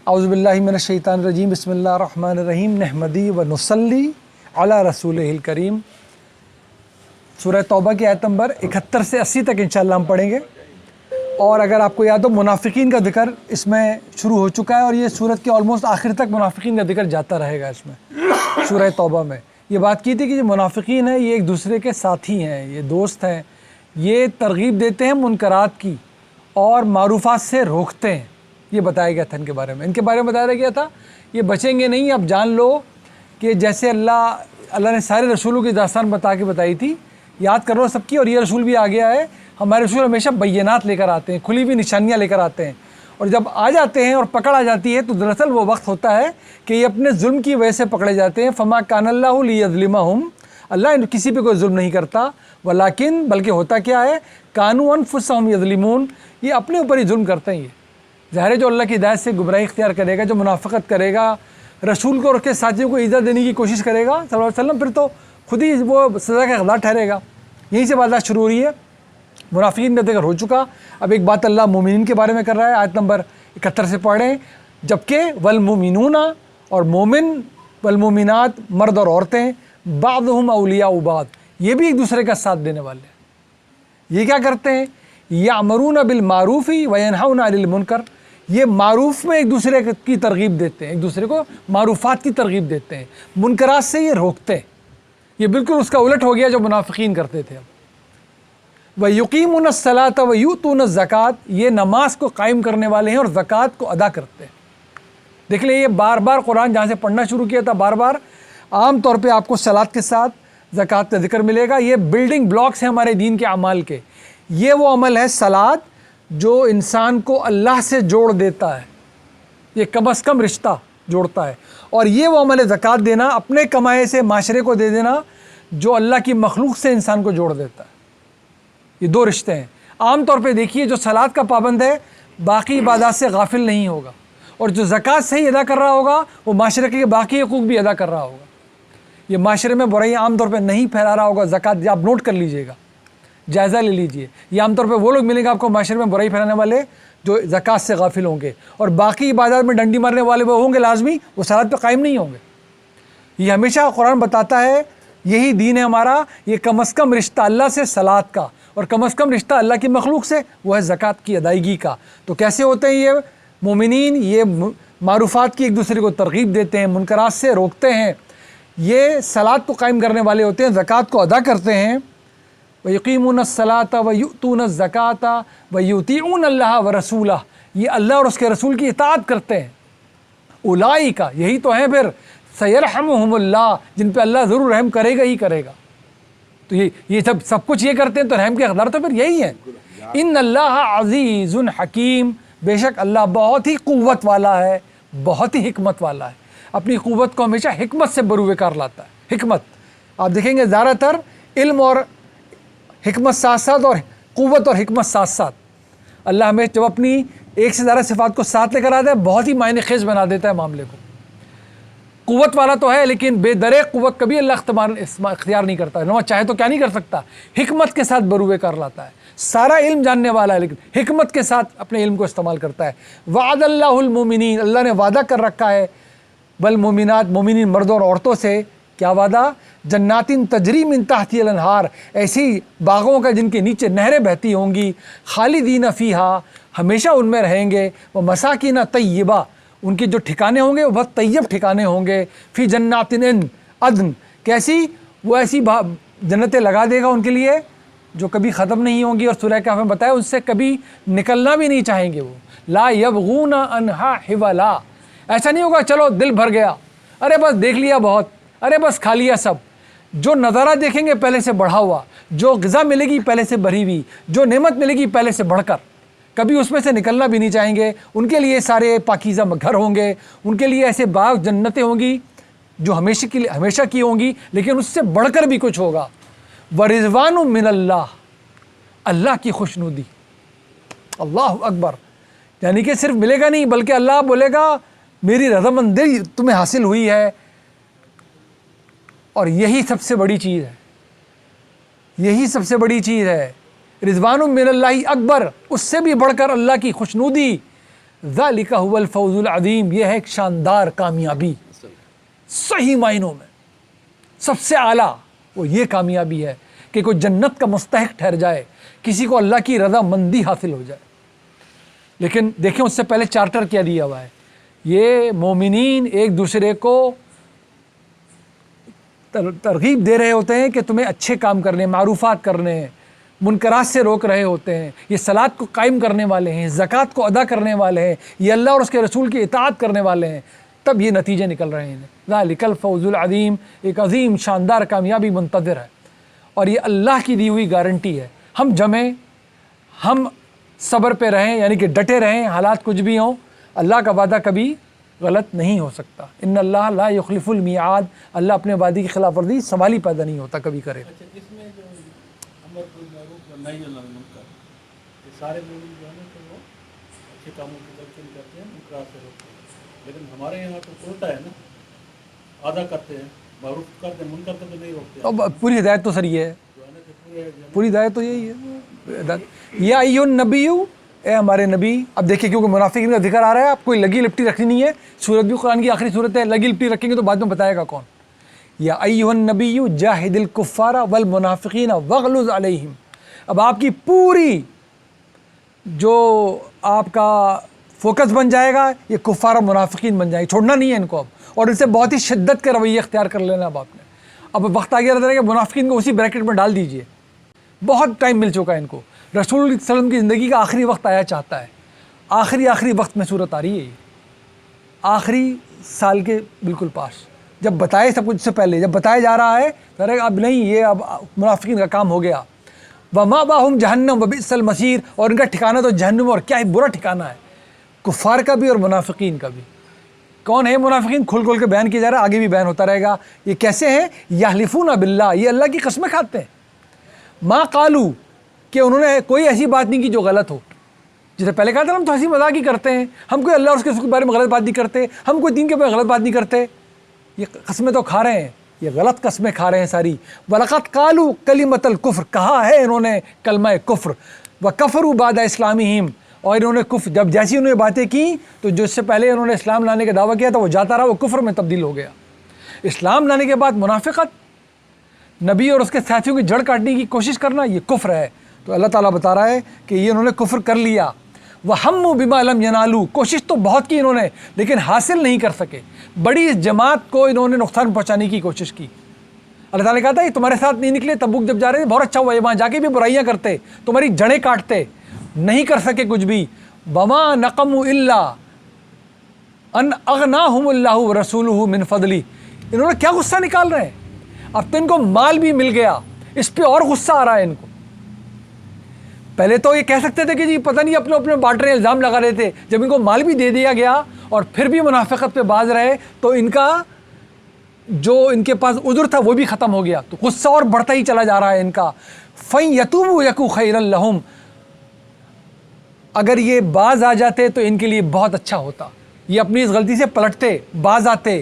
اعوذ باللہ من الشیطان الرجیم بسم اللہ الرحمن الرحیم نحمدی و نصلی علی رسولہ الکریم۔ سورہ توبہ کی آیت نمبر 71 سے 80 تک انشاءاللہ ہم پڑھیں گے۔ اور اگر آپ کو یاد ہو منافقین کا ذکر اس میں شروع ہو چکا ہے، اور یہ سورت کے آلموسٹ آخر تک منافقین کا ذکر جاتا رہے گا۔ اس میں سورہ توبہ میں یہ بات کی تھی کہ جو منافقین ہیں یہ ایک دوسرے کے ساتھی ہیں، یہ دوست ہیں، یہ ترغیب دیتے ہیں منکرات کی اور معروفات سے روکتے ہیں۔ یہ بتایا گیا تھا ان کے بارے میں بتایا گیا تھا یہ بچیں گے نہیں۔ اب جان لو کہ جیسے اللہ نے سارے رسولوں کی داستان بتائی تھی، یاد کر لو سب کی، اور یہ رسول بھی آ گیا ہے۔ ہمارے رسول ہمیشہ بینات لے کر آتے ہیں، کھلی ہوئی نشانیاں لے کر آتے ہیں، اور جب آ جاتے ہیں اور پکڑ آ جاتی ہے تو دراصل وہ وقت ہوتا ہے کہ یہ اپنے ظلم کی وجہ سے پکڑے جاتے ہیں۔ فما کان اللہ لیظلمہم، اللہ کسی پہ کوئی ظلم نہیں کرتا، ولیکن بلکہ ہوتا کیا ہے، کانوا انفسہم یظلمون، یہ اپنے اوپر ہی ظلم کرتے ہیں۔ یہ ظاہر ہے جو اللہ کی ہدایت سے گمراہی اختیار کرے گا، جو منافقت کرے گا، رسول کو اور اس کے ساتھیوں کو ایذا دینے کی کوشش کرے گا صلی اللہ علیہ وسلم، پھر تو خود ہی وہ سزا کا حقدار ٹھہرے گا۔ یہیں سے بات شروع ہو رہی ہے۔ منافقین کا ذکر ہو چکا، اب ایک بات اللہ مومنین کے بارے میں کر رہا ہے۔ آیت نمبر 71 سے پڑھیں، جبکہ والمومنون، اور مومن، والمومنات مرد اور عورتیں، بعضهم اولیاء بعض، یہ بھی ایک دوسرے کا ساتھ دینے والے ہیں۔ یہ کیا کرتے ہیں؟ یامرون بالمعروف وینہون عن المنکر، یہ معروف میں ایک دوسرے کی ترغیب دیتے ہیں، ایک دوسرے کو معروفات کی ترغیب دیتے ہیں، منکرات سے یہ روکتے ہیں۔ یہ بالکل اس کا الٹ ہو گیا جو منافقین کرتے تھے۔ وَيُقِيمُونَ الصَّلَاةَ وَيُؤْتُونَ الزَّكَاةَ، یہ نماز کو قائم کرنے والے ہیں اور زکوٰۃ کو ادا کرتے ہیں۔ دیکھ لیں یہ بار بار قرآن جہاں سے پڑھنا شروع کیا تھا، بار بار عام طور پہ آپ کو صلاۃ کے ساتھ زکوٰۃ کا ذکر ملے گا۔ یہ بلڈنگ بلاکس ہیں ہمارے دین کے اعمال کے۔ یہ وہ عمل ہے صلاۃ جو انسان کو اللہ سے جوڑ دیتا ہے، یہ کم از کم رشتہ جوڑتا ہے، اور یہ وہ عمل ہے زکوٰۃ دینا، اپنے کمائے سے معاشرے کو دے دینا، جو اللہ کی مخلوق سے انسان کو جوڑ دیتا ہے۔ یہ دو رشتے ہیں۔ عام طور پہ دیکھیے جو صلاۃ کا پابند ہے باقی عبادات سے غافل نہیں ہوگا، اور جو زکوٰۃ صحیح ادا کر رہا ہوگا وہ معاشرے کے باقی حقوق بھی ادا کر رہا ہوگا۔ یہ معاشرے میں برائی عام طور پہ نہیں پھیلا رہا ہوگا زکوٰۃ، آپ نوٹ کر لیجئے گا، جائزہ لے لیجئے۔ یہ عام طور پہ وہ لوگ ملیں گے آپ کو معاشرے میں برائی پھیلانے والے جو زکوٰۃ سے غافل ہوں گے، اور باقی عبادات میں ڈنڈی مارنے والے وہ ہوں گے لازمی، وہ صلاۃ پہ قائم نہیں ہوں گے۔ یہ ہمیشہ قرآن بتاتا ہے یہی دین ہے ہمارا، یہ کم از کم رشتہ اللہ سے صلاۃ کا، اور کم از کم رشتہ اللہ کی مخلوق سے وہ ہے زکوٰۃ کی ادائیگی کا۔ تو کیسے ہوتے ہیں یہ مومنین؟ یہ معروفات کی ایک دوسرے کو ترغیب دیتے ہیں، منکرات سے روکتے ہیں، یہ صلاۃ کو قائم کرنے والے ہوتے ہیں، زکوٰۃ کو ادا کرتے ہیں۔ وَيُقِيمُونَ الصَّلَاةَ وَيُؤْتُونَ الزَّكَاةَ وَيُطِيعُونَ اللَّهَ وَرَسُولَهُ، یہ اللہ اور اس کے رسول کی اطاعت کرتے ہیں۔ اولئک، یہی تو ہیں پھر سیرحمہم اللہ، جن پہ اللہ ضرور رحم کرے گا ہی کرے گا۔ تو یہ سب کچھ یہ کرتے ہیں تو رحم کے حقدار تو پھر یہی ہے۔ ان اللہ عزیز حکیم، بے شک اللہ بہت ہی قوت والا ہے، بہت ہی حکمت والا ہے، اپنی قوت کو ہمیشہ حکمت سے بروئے کار لاتا ہے۔ حکمت آپ دیکھیں گے زیادہ تر علم اور حکمت ساتھ ساتھ، اور قوت اور حکمت ساتھ ساتھ، اللہ ہمیں جب اپنی ایک سے زیادہ صفات کو ساتھ لے کر آتا ہے بہت ہی معنی خیز بنا دیتا ہے معاملے کو۔ قوت والا تو ہے لیکن بے درے قوت کبھی اللہ اختیار نہیں کرتا ہے، چاہے تو کیا نہیں کر سکتا، حکمت کے ساتھ بروئے کار لاتا ہے۔ سارا علم جاننے والا ہے لیکن حکمت کے ساتھ اپنے علم کو استعمال کرتا ہے۔ وعد اللہ المومنین، اللہ نے وعدہ کر رکھا ہے والمومنات، مومنین مردوں اور عورتوں سے۔ کیا وعدہ؟ جنات تجری من تحتها الانہار، ایسی باغوں کا جن کے نیچے نہریں بہتی ہوں گی، خالدین فیہا، ہمیشہ ان میں رہیں گے، ومساکین طیبہ، ان کے جو ٹھکانے ہوں گے وہ بہت طیب ٹھکانے ہوں گے، فی جنات عدن، کیسی؟ وہ ایسی جنتیں لگا دے گا ان کے لیے جو کبھی ختم نہیں ہوں گی، اور سورہ کہف میں بتایا ان سے کبھی نکلنا بھی نہیں چاہیں گے وہ۔ لا یبغون عنہا حولا، ایسا نہیں ہوگا چلو دل بھر گیا، ارے بس دیکھ لیا بہت، ارے بس کھا لیا سب۔ جو نظارہ دیکھیں گے پہلے سے بڑھا ہوا، جو غذا ملے گی پہلے سے بھری ہوئی، جو نعمت ملے گی پہلے سے بڑھ کر، کبھی اس میں سے نکلنا بھی نہیں چاہیں گے۔ ان کے لیے سارے پاکیزہ گھر ہوں گے، ان کے لیے ایسے باغ جنتیں ہوں گی جو ہمیشہ کی ہوں گی، لیکن اس سے بڑھ کر بھی کچھ ہوگا۔ وَرِضْوَانٌ مِّنَ اللَّهِ، اللہ کی خوشنودی، اللہ اکبر، یعنی کہ صرف ملے گا نہیں بلکہ اللہ بولے گا میری رضامندی تمہیں حاصل ہوئی ہے، اور یہی سب سے بڑی چیز ہے، یہی سب سے بڑی چیز ہے۔ رضوان من اللہ اکبر، اس سے بھی بڑھ کر اللہ کی خوشنودی، ذالک هو الفوز العظیم، یہ ہے ایک شاندار کامیابی، صحیح معنوں میں سب سے اعلیٰ وہ یہ کامیابی ہے کہ کوئی جنت کا مستحق ٹھہر جائے، کسی کو اللہ کی رضا مندی حاصل ہو جائے۔ لیکن دیکھیں اس سے پہلے چارٹر کیا دیا ہوا ہے، یہ مومنین ایک دوسرے کو ترغیب دے رہے ہوتے ہیں کہ تمہیں اچھے کام کرنے، معروفات کرنے ہیں، منکرات سے روک رہے ہوتے ہیں، یہ صلاۃ کو قائم کرنے والے ہیں، زکوٰۃ کو ادا کرنے والے ہیں، یہ اللہ اور اس کے رسول کی اطاعت کرنے والے ہیں، تب یہ نتیجے نکل رہے ہیں۔ ذالک الفوز العظیم، ایک عظیم شاندار کامیابی منتظر ہے، اور یہ اللہ کی دی ہوئی گارنٹی ہے۔ ہم جمیں، ہم صبر پہ رہیں، یعنی کہ ڈٹے رہیں، حالات کچھ بھی ہوں، اللہ کا وعدہ کبھی غلط نہیں ہو سکتا۔ ان اللہ لا یخلف المیعاد، اللہ اپنے وعدے کی خلاف ورزی سوال ہی پیدا نہیں ہوتا کبھی کرے۔ اچھا، اس میں جو امر بالمعروف و نہی عن المنکر، یہ سارے مومن جو ہے نا کہ وہ اچھے کاموں کی تلقین کرتے ہیں، منکرات سے روکتے ہیں، لیکن ہمارے یہاں تو الٹا ہے نا، آدھا کرتے ہیں، معروف کرتے ہیں، منکر تو نہیں روکتے۔ اب پوری ہدایت تو سر یہ ہے، پوری ہدایت تو یہی ہے، یا ایھا النبی، اے ہمارے نبی۔ اب دیکھیں کیونکہ منافقین کا ذکر آ رہا ہے، آپ کوئی لگی لپٹی رکھنی نہیں ہے، سورت بھی قرآن کی آخری سورت ہے، لگی لپٹی رکھیں گے تو بعد میں بتائے گا کون۔ یا ایھا النبی جاہد الکفار والمنافقین واغلظ علیہم۔ اب آپ کی پوری جو آپ کا فوکس بن جائے گا یہ کفار اور منافقین بن جائے گا، چھوڑنا نہیں ہے ان کو اب، اور ان سے بہت ہی شدت کے رویے اختیار کر لینا اب آپ نے۔ اب وقت آ گیا رہتا ہے کہ منافقین کو اسی بریکٹ میں ڈال دیجئے، بہت ٹائم مل چکا ہے ان کو، رسول اللہ صلی اللہ علیہ وسلم کی زندگی کا آخری وقت آیا چاہتا ہے، آخری وقت میں صورت آ رہی ہے، یہ آخری سال کے بالکل پاس، جب بتائے سب کچھ سے پہلے، جب بتایا جا رہا ہے تو اب نہیں، یہ اب منافقین کا کام ہو گیا۔ وَمَأْوَاهُمْ جَهَنَّمُ وَبِئْسَ الْمَصِيرُ، اور ان کا ٹھکانہ تو جہنم، اور کیا ہی برا ٹھکانہ ہے، کفار کا بھی اور منافقین کا بھی۔ کون ہے منافقین؟ کھل کھل کے بیان کیا جا رہا ہے، آگے بھی بیان ہوتا رہے گا۔ یہ کیسے ہیں؟ یحلفون باللہ، یہ اللہ کی قسمیں کھاتے ہیں، ما قالو، کہ انہوں نے کوئی ایسی بات نہیں کی جو غلط ہو۔ جیسے پہلے کہا تھا ہم تو ہنسی مذاق ہی کرتے ہیں، ہم کوئی اللہ اور اس کے رسول کے بارے میں غلط بات نہیں کرتے، ہم کوئی دین کے بارے میں غلط بات نہیں کرتے، یہ قسمیں تو کھا رہے ہیں، یہ غلط قسمیں کھا رہے ہیں ساری۔ وَلَقَدْ قَالُوا كَلِمَةَ الْكُفْرِ، کہا ہے انہوں نے کلمہ کفر، وَكَفَرُوا بَعْدَ اسلامہم، اور انہوں نے کفر، جب جیسی انہوں نے باتیں کی تو جو اس سے پہلے انہوں نے اسلام لانے کا دعویٰ کیا تھا وہ جاتا رہا، وہ کفر میں تبدیل ہو گیا۔ اسلام لانے کے بعد منافقت، نبی اور اس کے ساتھیوں کی جڑ کاٹنے کی کوشش کرنا، یہ کفر ہے۔ تو اللہ تعالیٰ بتا رہا ہے کہ یہ انہوں نے کفر کر لیا۔ وَهَمُّوا بِمَا لَمْ يَنَالُوا، کوشش تو بہت کی انہوں نے لیکن حاصل نہیں کر سکے، بڑی جماعت کو انہوں نے نقصان پہنچانے کی کوشش کی۔ اللہ تعالیٰ نے کہا تھا یہ تمہارے ساتھ نہیں نکلے، تبوک جب جا رہے تھے بہت اچھا ہوا، یہ وہاں جا کے بھی برائیاں کرتے، تمہاری جڑیں کاٹتے، نہیں کر سکے کچھ بھی۔ وَمَا نَقَمُوا إِلَّا أَنْ أَغْنَاهُمُ اللَّهُ وَرَسُولُهُ مِنْ فَضْلِهِ، انہوں نے کیا غصہ نکال رہے ہیں؟ اب تو ان کو مال بھی مل گیا، اس پہ اور غصہ آ رہا ہے ان کو۔ پہلے تو یہ کہہ سکتے تھے کہ جی پتہ نہیں اپنے اپنے بانٹ رہے، الزام لگا رہے تھے، جب ان کو مال بھی دے دیا گیا اور پھر بھی منافقت پہ باز رہے تو ان کا جو ان کے پاس عذر تھا وہ بھی ختم ہو گیا، تو غصہ اور بڑھتا ہی چلا جا رہا ہے ان کا۔ فَإِن يَتُوبُوا يَكُ خَيْرًا لَهُمْ، اگر یہ باز آ جاتے تو ان کے لیے بہت اچھا ہوتا، یہ اپنی اس غلطی سے پلٹتے، باز آتے۔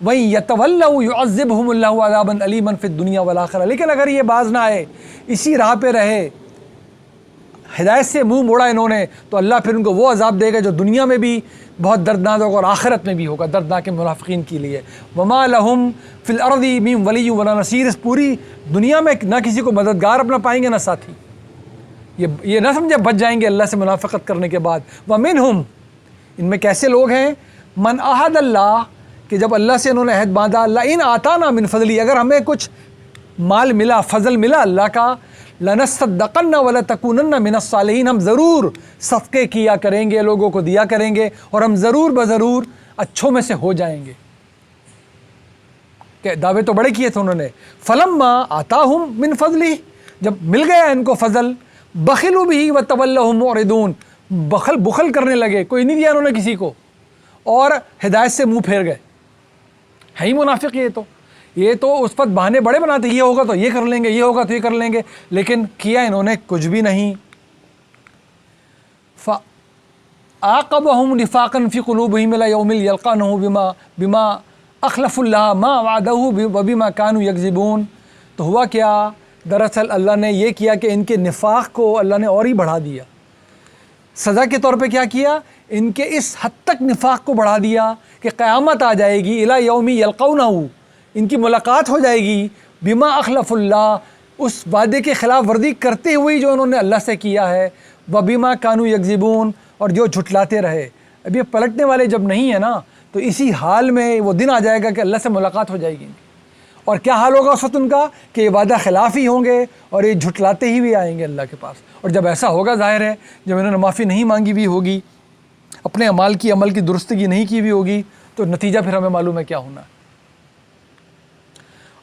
وَإِن يَتَوَلَّوْا يُعَذِّبْهُمُ اللَّهُ عَذَابًا أَلِيمًا فِي الدُّنْيَا وَالْآخِرَةِ، لیکن اگر یہ باز نہ آئے، اسی راہ پہ رہے، ہدایت سے منہ موڑا انہوں نے، تو اللہ پھر ان کو وہ عذاب دے گا جو دنیا میں بھی بہت دردناک ہوگا اور آخرت میں بھی ہوگا دردناک منافقین کے لیے۔ وَمَا لَهُمْ فِي الْأَرْضِ مِن وَلِيٍّ وَلَا نَصِيرٍ، اس پوری دنیا میں نہ کسی کو مددگار اپنا پائیں گے نہ ساتھی، یہ نہ سمجھے بچ جائیں گے اللہ سے منافقت کرنے کے بعد۔ وَمِنْهُمْ، ان میں کیسے لوگ ہیں؟ مَنْ أَحَدَ اللَّهِ، کہ جب اللہ سے انہوں نے عہد باندھا، لَئِنْ آتَانَا مِنْ فَضْلِهِ، اگر ہمیں کچھ مال ملا، فضل ملا اللہ کا، لَنَصَّدَّقَنَّ وَلَتَكُونَنَّ مِنَ الصَّالِحِينَ، ہم ضرور صدقے کیا کریں گے، لوگوں کو دیا کریں گے، اور ہم ضرور بضرور اچھوں میں سے ہو جائیں گے۔ کہ دعوے تو بڑے کیے تھے انہوں نے۔ فَلَمَّا آتَاهُم مِّن فَضْلِهِ، جب مل گیا ان کو فضل، بَخِلُوا بِهِ وَتَوَلَّوْا هُمْ مُعْرِضُونَ، بخل کرنے لگے، کوئی نہیں دیا انہوں نے کسی کو، اور ہدایت سے منہ پھیر گئے۔ ہے ہی منافق یہ تو اس وقت بہانے بڑے بناتے، یہ ہوگا تو یہ کر لیں گے، یہ ہوگا تو یہ کر لیں گے، لیکن کیا انہوں نے کچھ بھی نہیں۔ فَعَاقَبَهُمْ نِفَاقًا فِي قُلُوبِهِمْ إِلَى يَوْمِ يَلْقَانَهُ بِمَا أَخْلَفُوا اللَّهَ مَا وَعَدَهُ وَبِمَا كَانُوا يَكْذِبُونَ، تو ہوا کیا؟ دراصل اللہ نے یہ کیا کہ ان کے نفاق کو اللہ نے اور ہی بڑھا دیا۔ سزا کے طور پہ کیا کیا؟ ان کے اس حد تک نفاق کو بڑھا دیا کہ قیامت آ جائے گی، الی یوم یلقونہ، ان کی ملاقات ہو جائے گی، بما اخلف اللہ، اس وعدے کے خلاف ورزی کرتے ہوئے جو انہوں نے اللہ سے کیا ہے، وبما کانوا یکذبون، اور جو جھٹلاتے رہے۔ اب یہ پلٹنے والے جب نہیں ہیں نا تو اسی حال میں وہ دن آ جائے گا کہ اللہ سے ملاقات ہو جائے گی، اور کیا حال ہوگا اس وقت ان کا کہ یہ وعدہ خلاف ہی ہوں گے اور یہ جھٹلاتے ہی بھی آئیں گے اللہ کے پاس۔ اور جب ایسا ہوگا ظاہر ہے جب انہوں نے معافی نہیں مانگی ہوئی ہوگی، اپنے عمل کی درستگی نہیں کی ہوئی ہوگی، تو نتیجہ پھر ہمیں معلوم ہے کیا ہونا ہے۔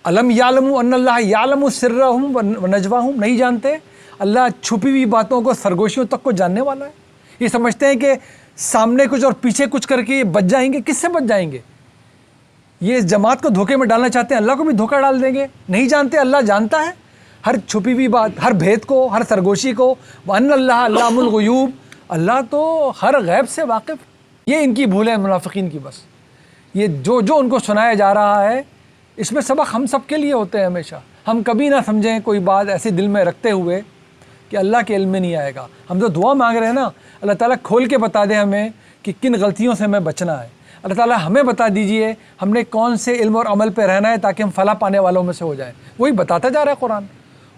الم یعلموا ان اللہ یعلم سرہم ونجواہم، نہیں جانتے اللہ چھپی ہوئی باتوں کو، سرگوشیوں تک کو جاننے والا ہے؟ یہ سمجھتے ہیں کہ سامنے کچھ اور پیچھے کچھ کر کے یہ بچ جائیں گے۔ کس سے بچ جائیں گے؟ یہ اس جماعت کو دھوکے میں ڈالنا چاہتے ہیں، اللہ کو بھی دھوکہ ڈال دیں گے۔ نہیں جانتے اللہ جانتا ہے ہر چھپی ہوئی بات، ہر بھید کو، ہر سرگوشی کو۔ وَأَنَّ اللَّهَ عَلَّامُ الْغُیُوبِ، اللہ تو ہر غیب سے واقف۔ یہ ان کی بھول ہے منافقین کی، بس یہ جو ان کو سنایا جا رہا ہے اس میں سبق ہم سب کے لیے ہوتے ہیں ہمیشہ۔ ہم کبھی نہ سمجھیں کوئی بات ایسے دل میں رکھتے ہوئے کہ اللہ کے علم میں نہیں آئے گا۔ ہم تو دعا مانگ رہے ہیں نا، اللہ تعالیٰ کھول کے بتا دے ہمیں کہ کن غلطیوں سے ہمیں بچنا ہے۔ اللہ تعالیٰ ہمیں بتا دیجئے ہم نے کون سے علم اور عمل پہ رہنا ہے تاکہ ہم فلاح پانے والوں میں سے ہو جائیں۔ وہی بتاتا جا رہا ہے قرآن،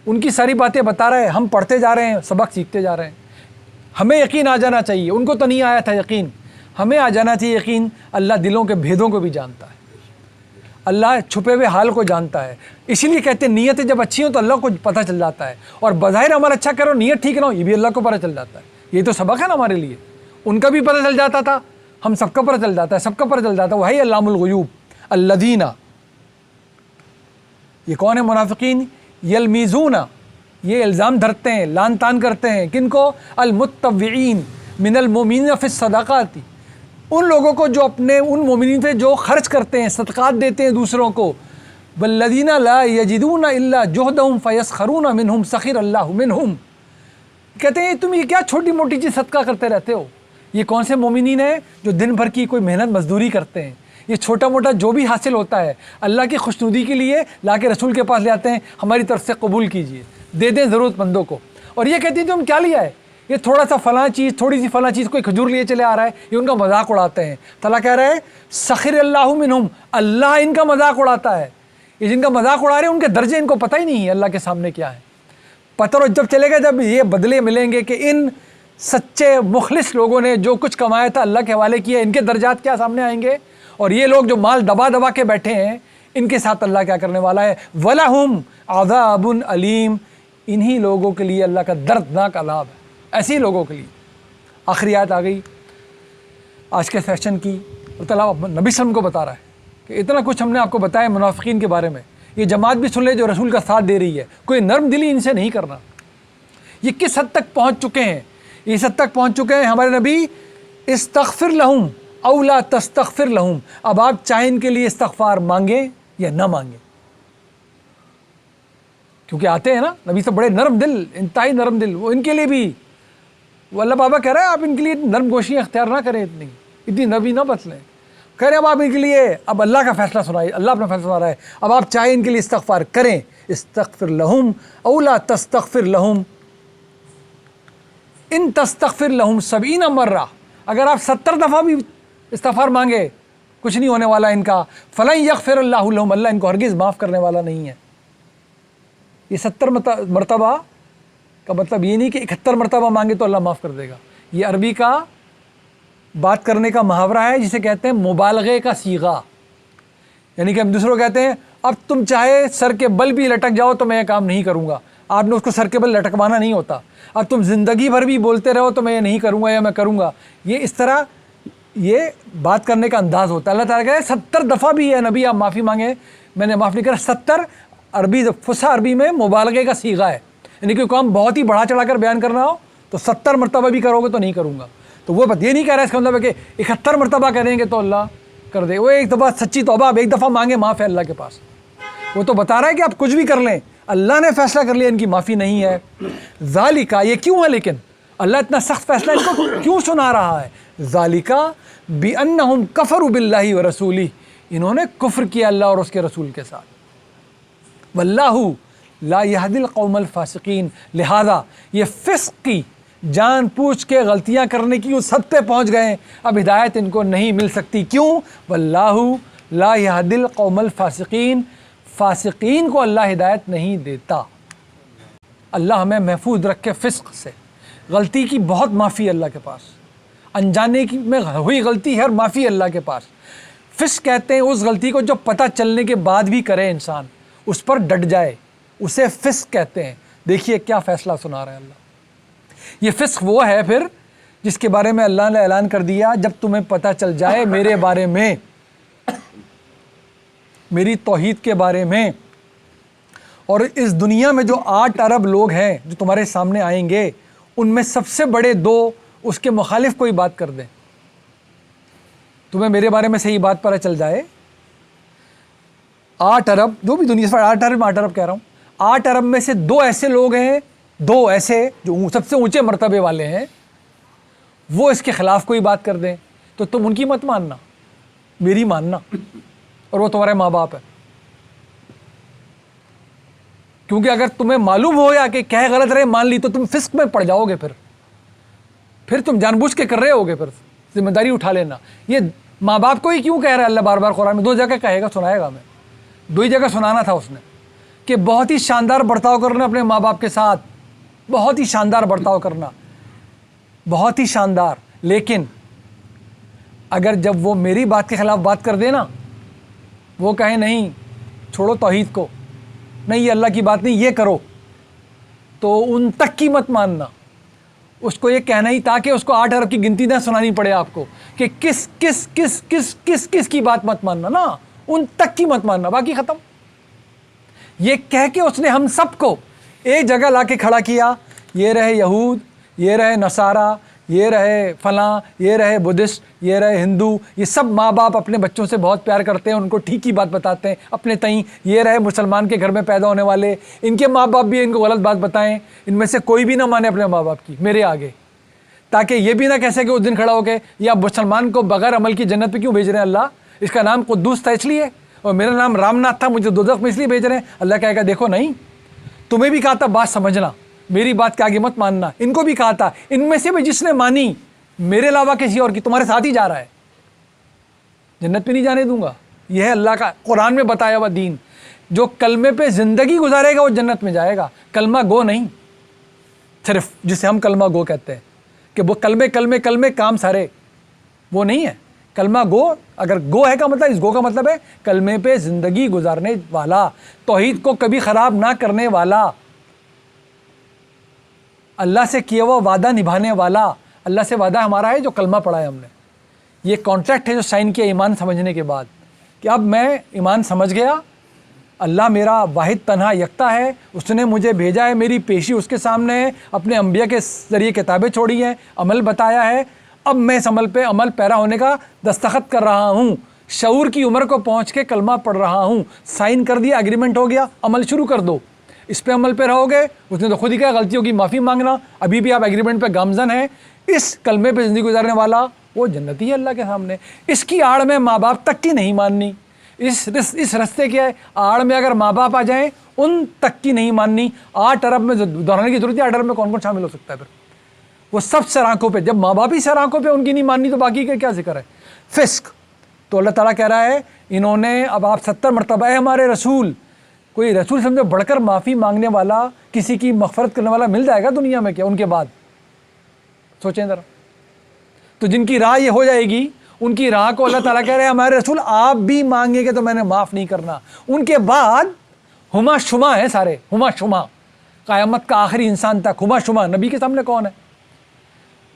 ان کی ساری باتیں بتا رہا ہے، ہم پڑھتے جا رہے ہیں، سبق سیکھتے جا رہے ہیں۔ ہمیں یقین آ جانا چاہیے، ان کو تو نہیں آیا تھا یقین، ہمیں آ جانا چاہیے یقین۔ اللہ دلوں کے بھیدوں کو بھی جانتا ہے، اللہ چھپے ہوئے حال کو جانتا ہے۔ اسی لیے کہتے ہیں نیتیں جب اچھی ہوں تو اللہ کو پتہ چل جاتا ہے، اور بظاہر عمل اچھا کرو نیت ٹھیک نہ ہو یہ بھی اللہ کو پتہ چل جاتا ہے۔ یہ تو سبق ہے نا ہمارے لیے، ان کا بھی پتہ چل جاتا تھا، ہم سب کا پتہ چل جاتا ہے، سب کا پتہ چل جاتا ہے۔ وہی علام الغیوب الذین، یہ کون ہے منافقین؟ یلمیزون، یہ الزام دھرتے ہیں، لان تان کرتے ہیں، کن کو؟ المتطوعین من المؤمنین فی الصدقات، ان لوگوں کو جو اپنے ان مومنین سے جو خرچ کرتے ہیں، صدقات دیتے ہیں دوسروں کو۔ والذین لا یجدون الا جہدہم فیسخرون منہم سخر اللہ منہم، کہتے ہیں تم یہ کیا چھوٹی موٹی چیز صدقہ کرتے رہتے ہو؟ یہ کون سے مومنین ہیں جو دن بھر کی کوئی محنت مزدوری کرتے ہیں، یہ چھوٹا موٹا جو بھی حاصل ہوتا ہے اللہ کی خوشنودی کے لیے لا کے رسول کے پاس لے آتے ہیں، ہماری طرف سے قبول کیجئے، دے دیں ضرورت مندوں کو۔ اور یہ کہتی ہیں تم کیا لیا ہے؟ یہ تھوڑا سا فلاں چیز، تھوڑی سی فلاں چیز، کوئی کھجور لیے چلے آ رہا ہے، یہ ان کا مذاق اڑاتے ہیں۔ تعالیٰ کہہ رہے ہیں سخر اللہ منہم، اللہ ان کا مذاق اڑاتا ہے۔ یہ جن کا مذاق اڑا رہے ہیں ان کے درجے ان کو پتہ ہی نہیں ہے اللہ کے سامنے کیا ہے۔ پتہ اور جب چلے گا جب یہ بدلے ملیں گے کہ ان سچے مخلص لوگوں نے جو کچھ کمایا تھا اللہ کے حوالے کیا، ان کے درجات کیا سامنے آئیں گے، اور یہ لوگ جو مال دبا دبا کے بیٹھے ہیں ان کے ساتھ اللہ کیا کرنے والا ہے۔ وَلَهُمْ عَذَابٌ عَلِيمٌ، انہی لوگوں کے لیے اللہ کا دردناک عذاب ہے، ایسے لوگوں کے لیے۔ آخری آیت آ گئی آج کے سیشن کی، اللہ تعالیٰ نبی صلی اللہ علیہ وسلم کو بتا رہا ہے کہ اتنا کچھ ہم نے آپ کو بتایا منافقین کے بارے میں، یہ جماعت بھی سن لے جو رسول کا ساتھ دے رہی ہے، کوئی نرم دلی ان سے نہیں کرنا۔ یہ کس حد تک پہنچ چکے ہیں؟ اس حد تک پہنچ چکے ہیں ہمارے نبی استغفر لہم او لا تستغفر لہم، اب آپ چاہے ان کے لیے استغفار مانگیں یا نہ مانگیں، کیونکہ آتے ہیں نا نبی سے بڑے نرم دل، انتہائی نرم دل، وہ ان کے لیے بھی، وہ اللہ بابا کہہ رہا ہے آپ ان کے لیے نرم گوشیاں اختیار نہ کریں، اتنی نبی نہ بدلیں، کہہ رہے ہیں اب آپ ان کے لیے اب اللہ کا فیصلہ سنائیے، اللہ اپنا فیصلہ سنا رہا ہے، اب آپ چاہے ان کے لیے استغفار کریں، استغفر لہم او لا تستغفر لہم ان تستغفر لہم 70 مرہ، اگر آپ 70 دفعہ بھی استغفار مانگے کچھ نہیں ہونے والا ان کا، فلن یغفر اللہ لہم، اللہ ان کو ہرگز معاف کرنے والا نہیں ہے۔ یہ 70 مرتبہ کا مطلب یہ نہیں کہ 71 مرتبہ مانگے تو اللہ معاف کر دے گا، یہ عربی کا بات کرنے کا محاورہ ہے جسے کہتے ہیں مبالغے کا صیغہ، یعنی کہ ہم دوسروں کہتے ہیں اب تم چاہے سر کے بل بھی لٹک جاؤ تو میں یہ کام نہیں کروں گا، آپ نے اس کو سر کے بل لٹکوانا نہیں ہوتا، اب تم زندگی بھر بھی بولتے رہو تو میں یہ نہیں کروں گا یا میں کروں گا، یہ اس طرح یہ بات کرنے کا انداز ہوتا ہے۔ اللہ تعالیٰ کہے 70 دفعہ بھی ہے نبی آپ معافی مانگیں میں نے معاف نہیں کرا، 70 عربی فصیح عربی میں مبالغے کا صیغہ ہے، یعنی کہ کام بہت ہی بڑھا چڑھا کر بیان کرنا ہو تو 70 مرتبہ بھی کرو گے تو نہیں کروں گا، تو وہ بات یہ نہیں کہہ رہا ہے اس کا مطلب ہے کہ 71 مرتبہ کریں گے تو اللہ کر دے، وہ ایک دفعہ سچی توبہ، اب ایک دفعہ مانگے معاف ہے اللہ کے پاس، وہ تو بتا رہا ہے کہ آپ کچھ بھی کر لیں اللہ نے فیصلہ کر لیا ان کی معافی نہیں ہے۔ ذالک، یہ کیوں ہے لیکن اللہ اتنا سخت فیصلہ ان کو کیوں سنا رہا ہے؟ ذالک بانہم کفروا باللہ ورسولہ، انہوں نے کفر کیا اللہ اور اس کے رسول کے ساتھ، واللہ لا یہدی القوم الفاسقین، لہذا یہ فسق کی جان پوچھ کے غلطیاں کرنے کی اس حد پہ پہنچ گئے ہیں، اب ہدایت ان کو نہیں مل سکتی. کیوں؟ واللہ لا یہدی القوم الفاسقین، فاسقین کو اللہ ہدایت نہیں دیتا. اللہ ہمیں محفوظ رکھے فسق سے. غلطی کی بہت معافی اللہ کے پاس، انجانے کی میں ہوئی غلطی ہر معافی اللہ کے پاس. فسق کہتے ہیں اس غلطی کو جو پتہ چلنے کے بعد بھی کرے انسان، اس پر ڈٹ جائے، اسے فسق کہتے ہیں. دیکھیے کیا فیصلہ سنا رہا ہے اللہ. یہ فسق وہ ہے پھر جس کے بارے میں اللہ نے اعلان کر دیا، جب تمہیں پتہ چل جائے میرے بارے میں، میری توحید کے بارے میں، اور اس دنیا میں جو 8 ارب لوگ ہیں جو تمہارے سامنے آئیں گے، ان میں سب سے بڑے 2 اس کے مخالف کوئی بات کر دیں، تمہیں میرے بارے میں صحیح بات پتہ چل جائے. 8 ارب جو بھی دنیا سے 8 ارب کہہ رہا ہوں، 8 ارب میں سے 2 ایسے لوگ ہیں، 2 ایسے جو سب سے اونچے مرتبے والے ہیں، وہ اس کے خلاف کوئی بات کر دیں تو تم ان کی مت ماننا، میری ماننا، اور وہ تمہارے ماں باپ ہے. کیونکہ اگر تمہیں معلوم ہو یا کہ کہہ غلط رہے مان لی تو تم فسق میں پڑ جاؤ گے. پھر تم جان بوجھ کے کر رہے ہوگے، پھر ذمہ داری اٹھا لینا. یہ ماں باپ کو ہی کیوں کہہ رہا ہے اللہ بار بار قرآن میں؟ 2 جگہ کہے گا، سنائے گا. میں 2 ہی جگہ سنانا تھا اس نے کہ بہت ہی شاندار برتاؤ کرنا اپنے ماں باپ کے ساتھ، بہت ہی شاندار برتاؤ کرنا، بہت ہی شاندار. لیکن اگر جب وہ میری بات کے خلاف بات کر دے نا، وہ کہیں نہیں چھوڑو توحید کو، نہیں یہ اللہ کی بات نہیں، یہ کرو، تو ان تک کی مت ماننا. اس کو یہ کہنا ہی تاکہ اس کو 8 ارب کی گنتی نہ سنانی پڑے آپ کو کہ کس کس کس کس کس کس کی بات مت ماننا، نا ان تک کی مت ماننا، باقی ختم. یہ کہہ کے اس نے ہم سب کو ایک جگہ لا کے کھڑا کیا. یہ رہے یہود، یہ رہے نصارہ، یہ رہے فلاں، یہ رہے بدھسٹ، یہ رہے ہندو، یہ سب ماں باپ اپنے بچوں سے بہت پیار کرتے ہیں، ان کو ٹھیک ہی بات بتاتے ہیں اپنے تئیں. یہ رہے مسلمان کے گھر میں پیدا ہونے والے، ان کے ماں باپ بھی ان کو غلط بات بتائیں، ان میں سے کوئی بھی نہ مانے اپنے ماں باپ کی میرے آگے، تاکہ یہ بھی نہ کہہ سکے اس دن کھڑا ہو کے یا مسلمان کو بغیر عمل کی جنت پہ کیوں بھیج رہے ہیں اللہ؟ اس کا نام قدوس تھا اس لیے، اور میرا نام رام ناتھ تھا، مجھے دوزخ میں اس لیے بھیج رہے ہیں. اللہ کہے گا دیکھو نہیں، تمہیں بھی کہا تھا بات سمجھنا، میری بات کے آگے مت ماننا. ان کو بھی کہا تھا، ان میں سے بھی جس نے مانی میرے علاوہ کسی اور کی، تمہارے ساتھ ہی جا رہا ہے، جنت پہ نہیں جانے دوں گا. یہ ہے اللہ کا قرآن میں بتایا ہوا دین. جو کلمے پہ زندگی گزارے گا وہ جنت میں جائے گا. کلمہ گو نہیں، صرف جسے ہم کلمہ گو کہتے ہیں کہ وہ کلمے کلمے کلمے کام سارے، وہ نہیں ہے. کلمہ گو اگر گو ہے کا مطلب، اس گو کا مطلب ہے کلمے پہ زندگی گزارنے والا، توحید کو کبھی خراب نہ کرنے والا، اللہ سے کیا ہوا وعدہ نبھانے والا. اللہ سے وعدہ ہمارا ہے جو کلمہ پڑھا ہے ہم نے. یہ کانٹریکٹ ہے جو سائن کیا ایمان سمجھنے کے بعد، کہ اب میں ایمان سمجھ گیا، اللہ میرا واحد تنہا یکتا ہے، اس نے مجھے بھیجا ہے، میری پیشی اس کے سامنے ہے، اپنے انبیاء کے ذریعے کتابیں چھوڑی ہیں، عمل بتایا ہے، اب میں اس عمل پہ عمل پیرا ہونے کا دستخط کر رہا ہوں، شعور کی عمر کو پہنچ کے کلمہ پڑھ رہا ہوں. سائن کر دیا، ایگریمنٹ ہو گیا، عمل شروع کر دو. اس پہ عمل پہ رہو گے. اس نے تو خود ہی کہا غلطیوں کی معافی مانگنا، ابھی بھی آپ ایگریمنٹ پہ گامزن ہیں. اس کلمے پہ زندگی گزارنے والا وہ جنتی ہے اللہ کے سامنے. اس کی آڑ میں ماں باپ تک کی نہیں ماننی. اس رستے کے آڑ میں اگر ماں باپ آ جائیں ان تک کی نہیں ماننی. 8 ارب میں دہرانے کی ضرورت ہے، 8 ارب میں کون کون شامل ہو سکتا ہے؟ پھر وہ سب سر آنکھوں پہ، جب ماں باپ ہی سر آنکھوں پہ ان کی نہیں ماننی تو باقی کا کیا ذکر ہے؟ فسق. تو اللہ تعالیٰ کہہ رہا ہے انہوں نے، اب آپ 70 مرتبہ اے ہمارے رسول، کوئی رسول سمجھو بڑھ کر معافی مانگنے والا، کسی کی مغفرت کرنے والا مل جائے گا دنیا میں کیا ان کے بعد؟ سوچیں ذرا. تو جن کی راہ یہ ہو جائے گی، ان کی راہ کو اللہ تعالیٰ کہہ رہے ہیں ہمارے رسول آپ بھی مانگیں گے تو میں نے معاف نہیں کرنا. ان کے بعد ہما شما ہیں سارے، ہما شما، قیامت کا آخری انسان تک ہما شما. نبی کے سامنے کون ہے؟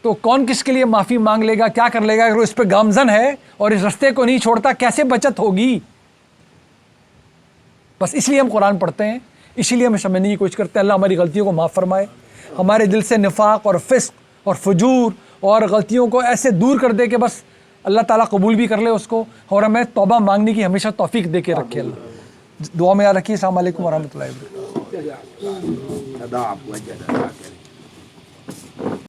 تو کون کس کے لیے معافی مانگ لے گا، کیا کر لے گا؟ اگر وہ اس پہ گامزن ہے اور اس رستے کو نہیں چھوڑتا، کیسے بچت ہوگی؟ بس اس لیے ہم قرآن پڑھتے ہیں، اسی لیے ہم سمجھنے کی کوشش کرتے ہیں. اللہ ہماری غلطیوں کو معاف فرمائے، ہمارے دل سے نفاق اور فسق اور فجور اور غلطیوں کو ایسے دور کر دے کہ بس اللہ تعالیٰ قبول بھی کر لے اس کو، اور ہمیں توبہ مانگنے کی ہمیشہ توفیق دے کے رکھے. اللہ دعا میں یاد رکھیے. السلام علیکم ورحمۃ اللہ وبرکاتہ.